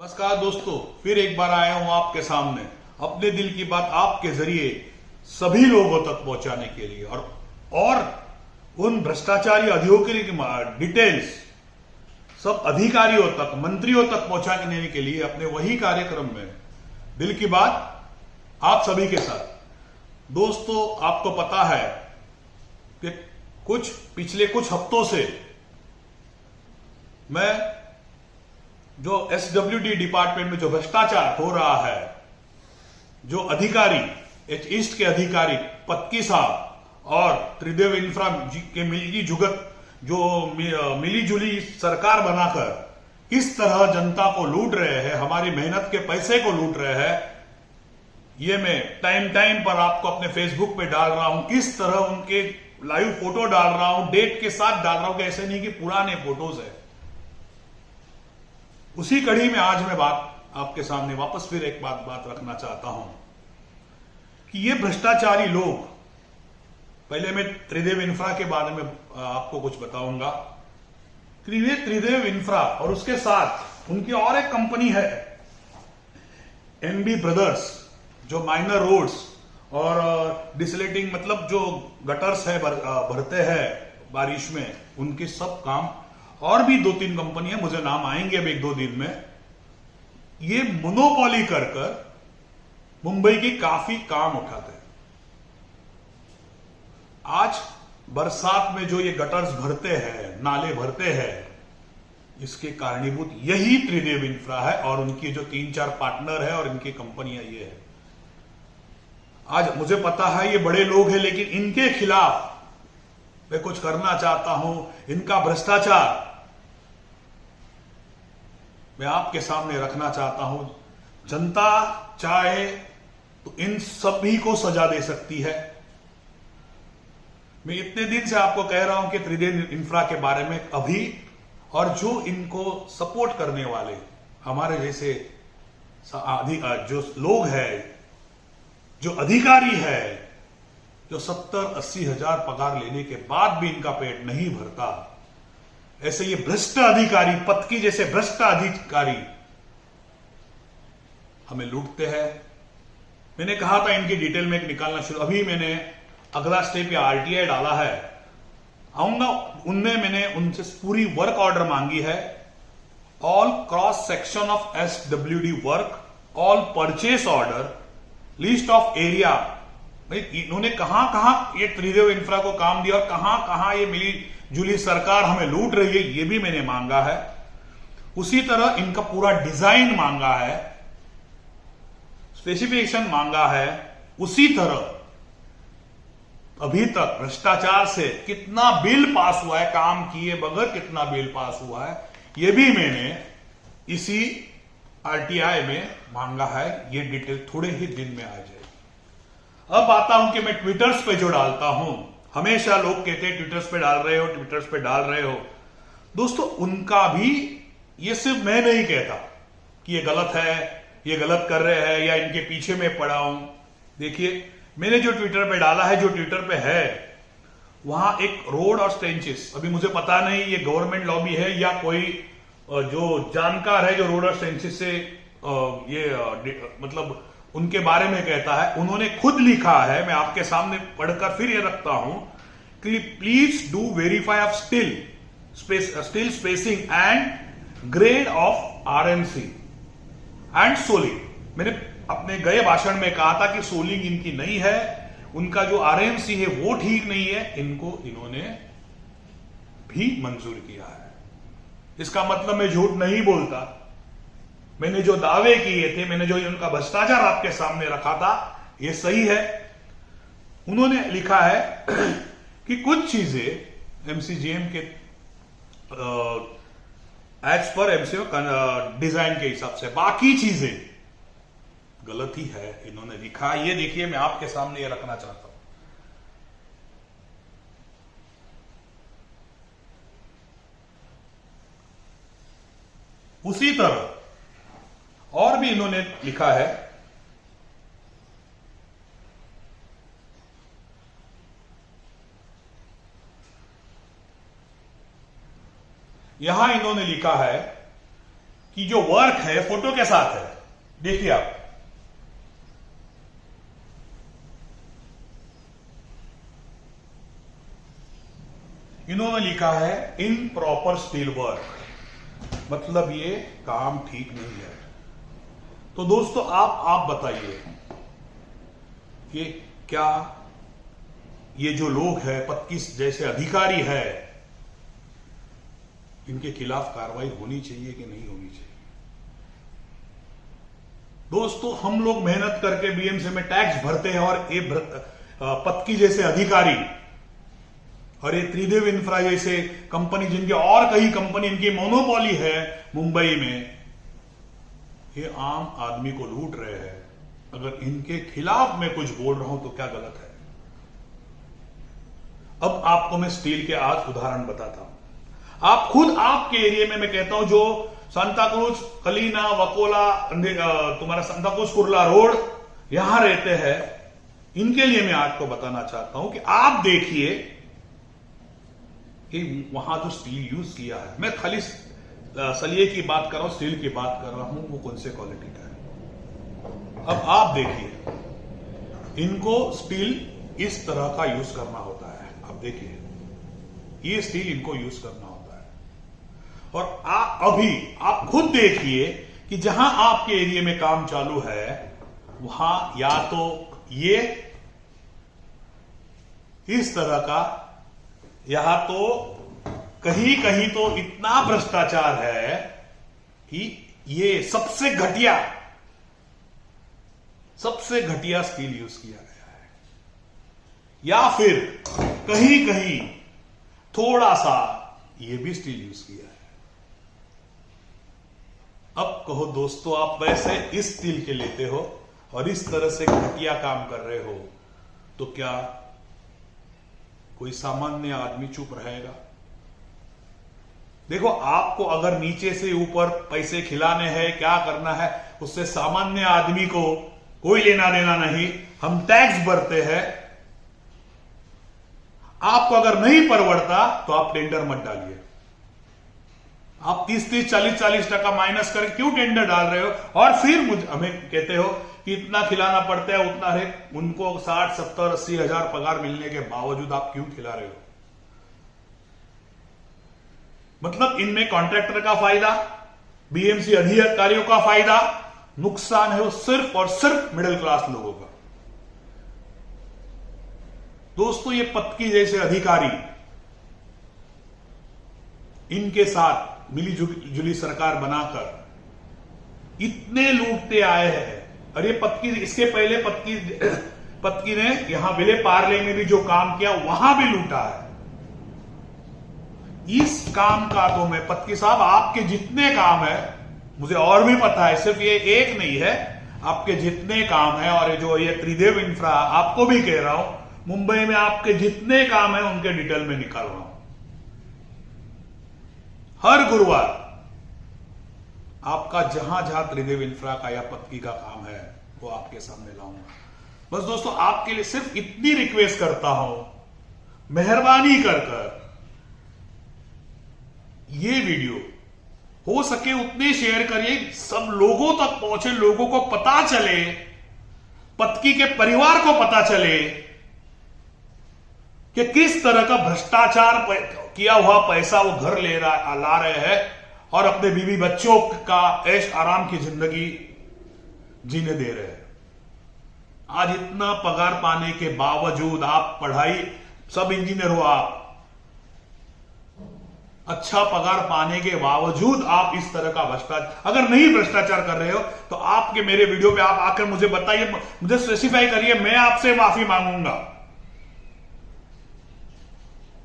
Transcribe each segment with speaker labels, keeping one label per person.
Speaker 1: नमस्कार दोस्तों, फिर एक बार आया हूं आपके सामने अपने दिल की बात आपके जरिए सभी लोगों तक पहुंचाने के लिए और उन भ्रष्टाचारी अधिकारियों की डिटेल्स सब अधिकारियों तक, मंत्रियों तक पहुंचाने के लिए अपने वही कार्यक्रम में दिल की बात आप सभी के साथ। दोस्तों, आपको पता है कि पिछले कुछ हफ्तों से मैं जो SWD डिपार्टमेंट में जो भ्रष्टाचार हो रहा है, जो अधिकारी ईस्ट के अधिकारी पत्की साहब और त्रिदेव इंफ्रा के मिली जुगत जो मिली जुली सरकार बनाकर किस तरह जनता को लूट रहे हैं, हमारी मेहनत के पैसे को लूट रहे हैं, ये मैं टाइम टाइम पर आपको अपने फेसबुक पे डाल रहा हूं। किस तरह उनके लाइव फोटो डाल रहा हूं, डेट के साथ डाल रहा हूं कि ऐसे नहीं कि पुराने फोटोज है। उसी कड़ी में आज मैं बात आपके सामने वापस फिर एक बात रखना चाहता हूं कि ये भ्रष्टाचारी लोग, पहले मैं त्रिदेव इंफ्रा के बारे में आपको कुछ बताऊंगा। त्रिदेव इंफ्रा और उसके साथ उनकी और एक कंपनी है NB ब्रदर्स, जो माइनर रोड्स और डिसलेटिंग मतलब जो गटर्स है भरते हैं बारिश में, उनके सब काम, और भी 2-3 कंपनियां, मुझे नाम आएंगे अब 1-2 दिन में, ये मोनोपोली कर मुंबई की काफी काम उठाते हैं। आज बरसात में जो ये गटर्स भरते हैं, नाले भरते हैं, इसके कारणीभूत यही त्रिदेव इंफ्रा है और उनकी जो 3-4 पार्टनर है और इनकी कंपनियां ये है। आज मुझे पता है ये बड़े लोग हैं, लेकिन इनके खिलाफ मैं कुछ करना चाहता हूं। इनका भ्रष्टाचार मैं आपके सामने रखना चाहता हूं। जनता चाहे तो इन सभी को सजा दे सकती है। मैं इतने दिन से आपको कह रहा हूं कि त्रिदेव इंफ्रा के बारे में अभी, और जो इनको सपोर्ट करने वाले हमारे जैसे जो लोग हैं, जो अधिकारी है, जो 70-80 हजार पगार लेने के बाद भी इनका पेट नहीं भरता, ऐसे ये भ्रष्ट अधिकारी, पत्की जैसे भ्रष्ट अधिकारी हमें लूटते हैं। मैंने कहा था इनकी डिटेल में निकालना शुरू, अभी मैंने अगला स्टेप या RTI डाला है, आऊंगा उनमें। मैंने उनसे पूरी वर्क ऑर्डर मांगी है, all cross section of SWD work, all purchase order, list of area, इन्होंने कहां कहां ये त्रिदेव इंफ्रा को काम दिया और कहां कहां ये मिली जुली सरकार हमें लूट रही है, ये भी मैंने मांगा है। उसी तरह इनका पूरा डिजाइन मांगा है, स्पेसिफिकेशन मांगा है। उसी तरह अभी तक भ्रष्टाचार से कितना बिल पास हुआ है, काम किए बगैर कितना बिल पास हुआ है, ये भी मैंने इसी RTI में मांगा है। ये डिटेल थोड़े ही दिन में आ जाएगी। अब आता हूं कि मैं ट्विटर्स पे जो डालता हूं, हमेशा लोग कहते हैं ट्विटर्स पे डाल रहे हो, ट्विटर्स पे डाल रहे हो। दोस्तों, उनका भी, ये सिर्फ मैं नहीं कहता कि ये गलत है, ये गलत कर रहे हैं या इनके पीछे मैं पड़ा हूं। देखिए, मैंने जो ट्विटर पे डाला है, जो ट्विटर पे है, वहां एक रोड और स्ट्रेंचेस, अभी मुझे पता नहीं ये गवर्नमेंट लॉबी है या कोई जो जानकार है जो रोड और स्ट्रेंचेस से मतलब उनके बारे में कहता है, उन्होंने खुद लिखा है, मैं आपके सामने पढ़कर फिर ये रखता हूं कि please do verify of still spacing and grade of RMC and soling. मैंने अपने गए भाषण में कहा था कि सोलिंग इनकी नहीं है, उनका जो RMC है वो ठीक नहीं है, इन्होंने भी मंजूर किया है। इसका मतलब मैं झूठ नहीं बोलता। मैंने जो दावे किए थे, मैंने जो उनका भ्रष्टाचार आपके सामने रखा था, ये सही है। उन्होंने लिखा है कि कुछ चीजें MCGM के एज पर MCGM डिजाइन के हिसाब से, बाकी चीजें गलत ही है, इन्होंने लिखा। ये देखिए, मैं आपके सामने ये रखना चाहता हूं। उसी तरह और भी इन्होंने लिखा है, यहां इन्होंने लिखा है कि जो वर्क है फोटो के साथ है। देखिए आप, इन्होंने लिखा है इन प्रॉपर स्टील वर्क, मतलब ये काम ठीक नहीं है। तो दोस्तों आप बताइए कि क्या ये जो लोग हैं, पत्की जैसे अधिकारी है, इनके खिलाफ कार्रवाई होनी चाहिए कि नहीं होनी चाहिए? दोस्तों हम लोग मेहनत करके बीएमसी में टैक्स भरते हैं और ये पत्की जैसे अधिकारी और ये त्रिदेव इंफ्रा जैसे कंपनी, जिनके और कई कंपनी इनकी मोनोपोली है मुंबई में, ये आम आदमी को लूट रहे हैं। अगर इनके खिलाफ मैं कुछ बोल रहा हूं तो क्या गलत है? अब आपको मैं स्टील के आज उदाहरण बताता हूं। आप खुद आपके एरिया में मैं कहता हूं, जो सांता क्रूज, कलीना, वकोला, तुम्हारा सांता क्रूज कुर्ला रोड, यहां रहते हैं, इनके लिए मैं आपको बताना चाहता हूं कि आप देखिए कि वहां जो स्टील यूज किया है, मैं खाली सलिए की बात कर रहा हूं, स्टील की बात कर रहा हूं, वो कौन से क्वालिटी का है। अब आप देखिए, इनको स्टील इस तरह का यूज करना होता है। आप देखिए, ये स्टील इनको यूज करना होता है। और अभी आप खुद देखिए कि जहां आपके एरिया में काम चालू है, वहां या तो ये इस तरह का, यहां तो कहीं कहीं तो इतना भ्रष्टाचार है कि ये सबसे घटिया स्टील यूज किया गया है, या फिर कहीं कहीं थोड़ा सा ये भी स्टील यूज किया है। अब कहो दोस्तों, आप पैसे इस स्टील के लेते हो और इस तरह से घटिया काम कर रहे हो, तो क्या कोई सामान्य आदमी चुप रहेगा? देखो, आपको अगर नीचे से ऊपर पैसे खिलाने हैं, क्या करना है, उससे सामान्य आदमी को कोई लेना देना नहीं। हम टैक्स भरते हैं। आपको अगर नहीं परवड़ता तो आप टेंडर मत डालिए। आप 30-30, 40-40 टका माइनस करके क्यों टेंडर डाल रहे हो? और फिर हमें कहते हो कि इतना खिलाना पड़ता है, उतना है। उनको 60, 70, 80 हजार पगार मिलने के बावजूद आप क्यों खिला रहे हो? मतलब इनमें कॉन्ट्रैक्टर का फायदा, बीएमसी अधिकारियों का फायदा, नुकसान है वो सिर्फ और सिर्फ मिडिल क्लास लोगों का। दोस्तों, ये पत्की जैसे अधिकारी, इनके साथ मिली जुली सरकार बनाकर इतने लूटते आए हैं। और ये पत्की, इसके पहले पत्की ने यहां विले पार्ले में भी जो काम किया, वहां भी लूटा है। इस काम का तो मैं, पत्की साहब, आपके जितने काम है, मुझे और भी पता है, सिर्फ ये एक नहीं है, आपके जितने काम है, और जो ये त्रिदेव इंफ्रा, आपको भी कह रहा हूं, मुंबई में आपके जितने काम है उनके डिटेल में निकाल रहा हूं। हर गुरुवार आपका जहां जहां त्रिदेव इंफ्रा का या पत्की का काम है, वो आपके सामने लाऊंगा। बस दोस्तों, आपके लिए सिर्फ इतनी रिक्वेस्ट करता हूं, मेहरबानी कर ये वीडियो हो सके उतने शेयर करिए, सब लोगों तक पहुंचे, लोगों को पता चले, पत्की के परिवार को पता चले कि किस तरह का भ्रष्टाचार किया हुआ पैसा वो घर ला रहे हैं और अपने बीवी बच्चों का ऐश आराम की जिंदगी जीने दे रहे हैं। आज इतना पगार पाने के बावजूद, आप पढ़ाई, सब इंजीनियर हो, आप अच्छा पगार पाने के बावजूद आप इस तरह का भ्रष्टाचार, अगर नहीं भ्रष्टाचार कर रहे हो तो आपके मेरे वीडियो पे आप आकर मुझे बताइए, मुझे स्पेसिफाई करिए, मैं आपसे माफी मांगूंगा।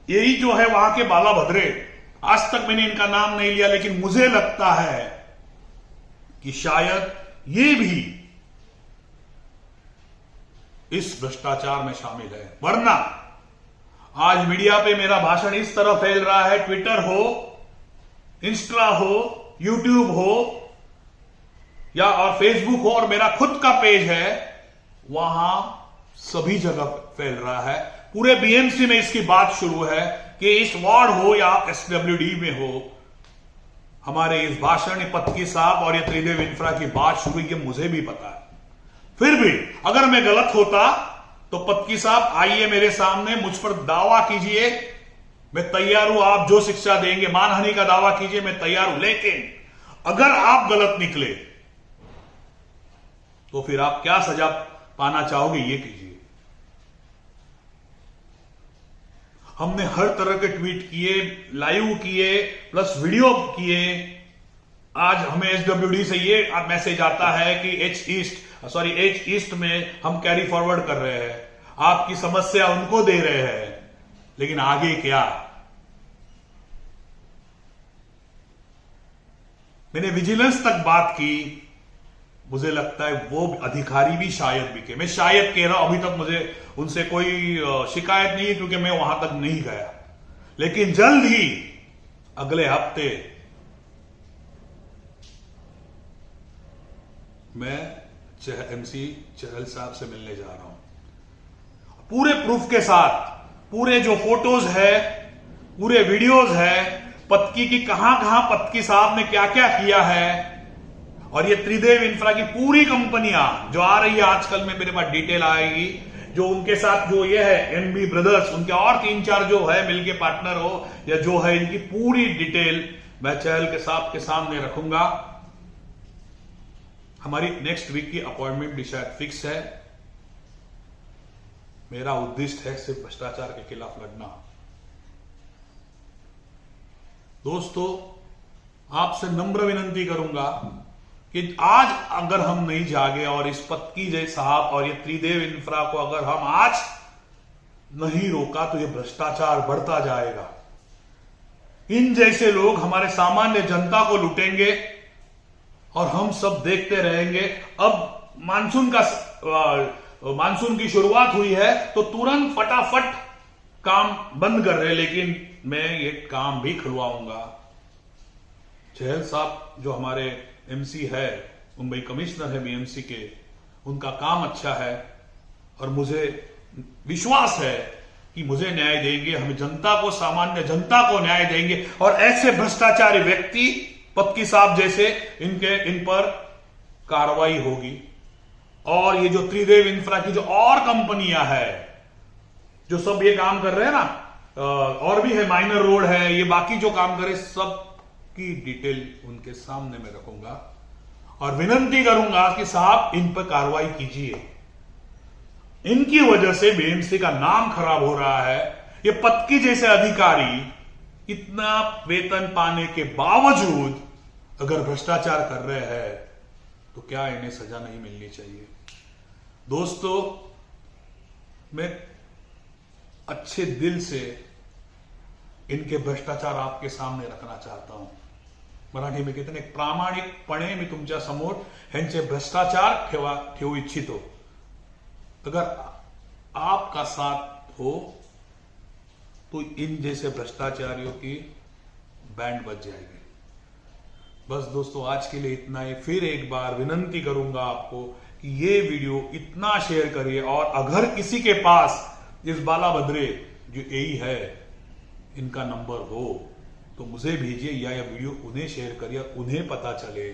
Speaker 1: यही जो है वहां के बाला भद्रे, आज तक मैंने इनका नाम नहीं लिया, लेकिन मुझे लगता है कि शायद ये भी इस भ्रष्टाचार में शामिल है। वरना आज मीडिया पे मेरा भाषण इस तरह फैल रहा है, ट्विटर हो, इंस्टा हो, यूट्यूब हो या और फेसबुक हो, और मेरा खुद का पेज है, वहां सभी जगह फैल रहा है। पूरे बीएमसी में इसकी बात शुरू है कि इस वार्ड हो या एसडब्ल्यूडी में हो, हमारे इस भाषण ने पत्की साहब और ये त्रिदेव इंफ्रा की बात शुरू की, मुझे भी पता है। फिर भी अगर मैं गलत होता तो पत्की साहब आइए मेरे सामने, मुझ पर दावा कीजिए, मैं तैयार हूं। आप जो शिक्षा देंगे, मानहानि का दावा कीजिए, मैं तैयार हूं। लेकिन अगर आप गलत निकले तो फिर आप क्या सजा पाना चाहोगे, ये कीजिए। हमने हर तरह के ट्वीट किए, लाइव किए, प्लस वीडियो किए। आज हमें एसडब्ल्यूडी से ये मैसेज आता है कि एच ईस्ट में हम कैरी फॉरवर्ड कर रहे हैं, आपकी समस्या उनको दे रहे हैं। लेकिन आगे क्या? मैंने विजिलेंस तक बात की, मुझे लगता है वो अधिकारी भी शायद बिके। मैं शायद कह रहा हूं, अभी तक मुझे उनसे कोई शिकायत नहीं है क्योंकि मैं वहां तक नहीं गया। लेकिन जल्द ही अगले हफ्ते मैं एमसी चहल साहब से मिलने जा रहा हूं, पूरे प्रूफ के साथ। पूरे जो फोटोज है, पूरे वीडियोज है, पत्की की कहां पत्की साहब ने क्या क्या किया है, और ये त्रिदेव इंफ्रा की पूरी कंपनियां जो आ रही है आजकल में, मेरे पास डिटेल आएगी। जो उनके साथ जो ये है एनबी ब्रदर्स, उनके और 3-4 जो है मिलके पार्टनर हो या जो है, इनकी पूरी डिटेल मैं चहल के साहब के सामने रखूंगा। हमारी नेक्स्ट वीक की अपॉइंटमेंट डिसाइड फिक्स है। मेरा उद्देश्य है सिर्फ भ्रष्टाचार के खिलाफ लड़ना। दोस्तों, आपसे नम्र विनंती करूंगा कि आज अगर हम नहीं जागे और इस पत्की जय साहब और ये त्रिदेव इंफ्रा को अगर हम आज नहीं रोका तो ये भ्रष्टाचार बढ़ता जाएगा। इन जैसे लोग हमारे सामान्य जनता को लूटेंगे और हम सब देखते रहेंगे। अब मानसून की शुरुआत हुई है तो तुरंत फटाफट काम बंद कर रहे, लेकिन मैं ये काम भी खुलवाऊंगा। चहल साहब जो हमारे एमसी है, मुंबई कमिश्नर है बीएमसी के, उनका काम अच्छा है और मुझे विश्वास है कि मुझे न्याय देंगे, हमें जनता को, सामान्य जनता को न्याय देंगे। और ऐसे भ्रष्टाचारी व्यक्ति पत्की साहब जैसे इन पर कार्रवाई होगी। और ये जो त्रिदेव इंफ्रा की जो और कंपनियां है जो सब ये काम कर रहे हैं ना, और भी है, माइनर रोड है, ये बाकी जो काम करे, सब की डिटेल उनके सामने मैं रखूंगा और विनंती करूंगा कि साहब इन पर कार्रवाई कीजिए। इनकी वजह से बीएमसी का नाम खराब हो रहा है। ये पत्की जैसे अधिकारी इतना वेतन पाने के बावजूद अगर भ्रष्टाचार कर रहे हैं तो क्या इन्हें सजा नहीं मिलनी चाहिए? दोस्तों, मैं अच्छे दिल से इनके भ्रष्टाचार आपके सामने रखना चाहता हूं। मराठी में कहते हैं, प्रामाणिकपणे मी तुमच्या समोर ह्यांचे भ्रष्टाचार ठेवू इच्छितो। अगर आपका साथ हो तो इन जैसे भ्रष्टाचारियों की बैंड बज जाएगी। बस दोस्तों, आज के लिए इतना ही। फिर एक बार विनंती करूंगा आपको कि ये वीडियो इतना शेयर करिए, और अगर किसी के पास इस बालाभद्रे जो एई है इनका नंबर हो तो मुझे भेजिए, या यह वीडियो उन्हें शेयर करिए, उन्हें पता चले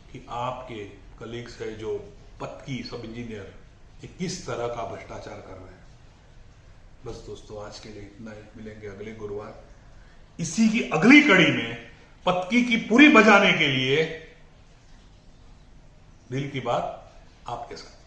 Speaker 1: कि आपके कलीग्स है जो पत्की सब इंजीनियर, ये किस तरह का भ्रष्टाचार कर रहे हैं। बस दोस्तों, आज के लिए इतना ही। मिलेंगे अगले गुरुवार इसी की अगली कड़ी में, पत्की की पूरी बजाने के लिए दिल की बात आपके साथ।